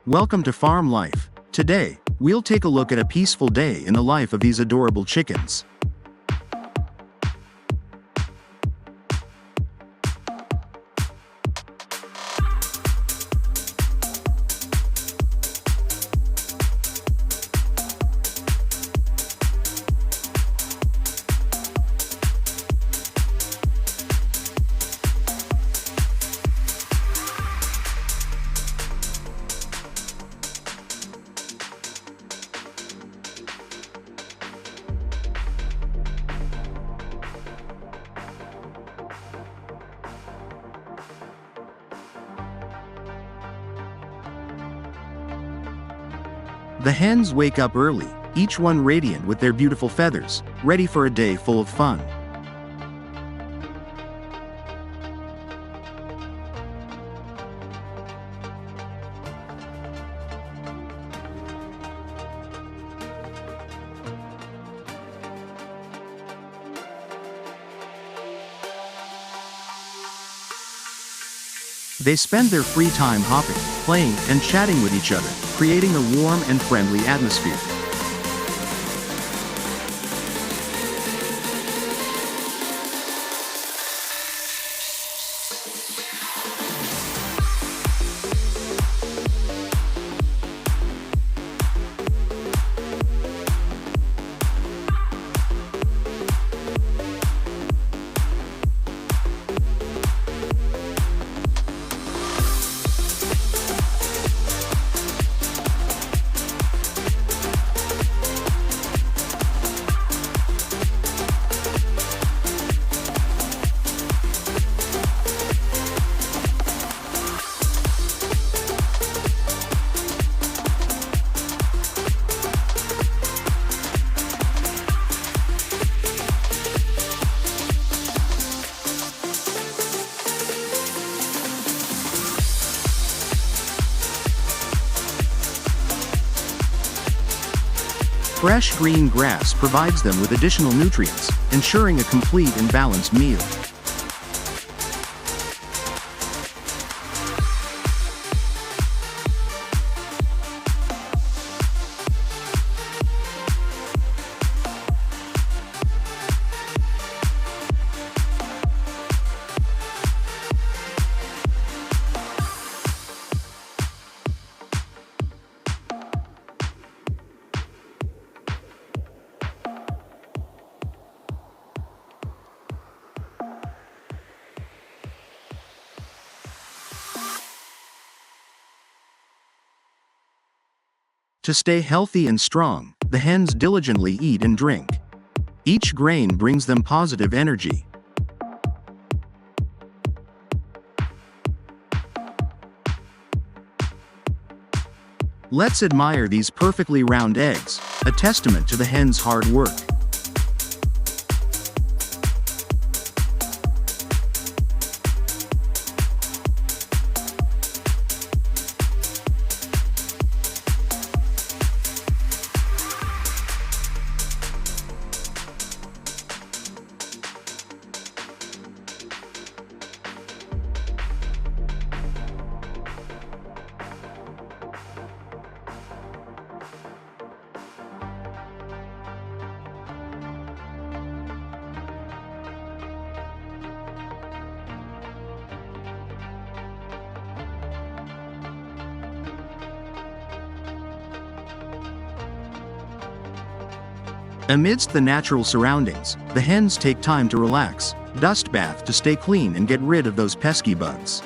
Welcome to Farm Life. Today, we'll take a look at a peaceful day in the life of these adorable chickens. The hens wake up early, each one radiant with their beautiful feathers, ready for a day full of fun. They spend their free time hopping, playing, and chatting with each other, creating a warm and friendly atmosphere. Fresh green grass provides them with additional nutrients, ensuring a complete and balanced meal. To stay healthy and strong, the hens diligently eat and drink. Each grain brings them positive energy. Let's admire these perfectly round eggs, a testament to the hens' hard work. Amidst the natural surroundings, the hens take time to relax, dust bath to stay clean and get rid of those pesky bugs.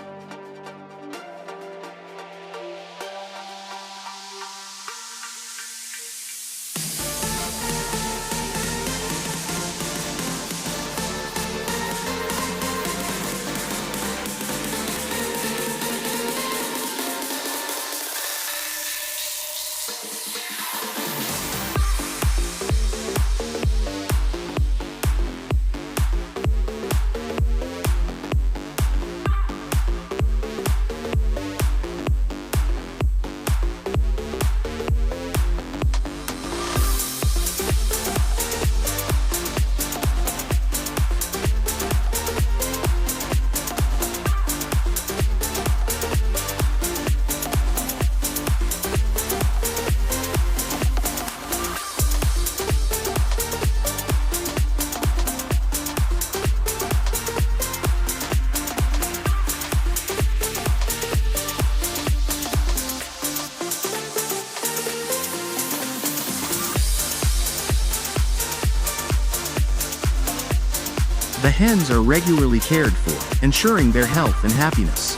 The hens are regularly cared for, ensuring their health and happiness.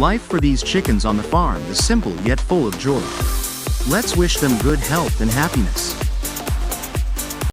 Life for these chickens on the farm is simple yet full of joy. Let's wish them good health and happiness.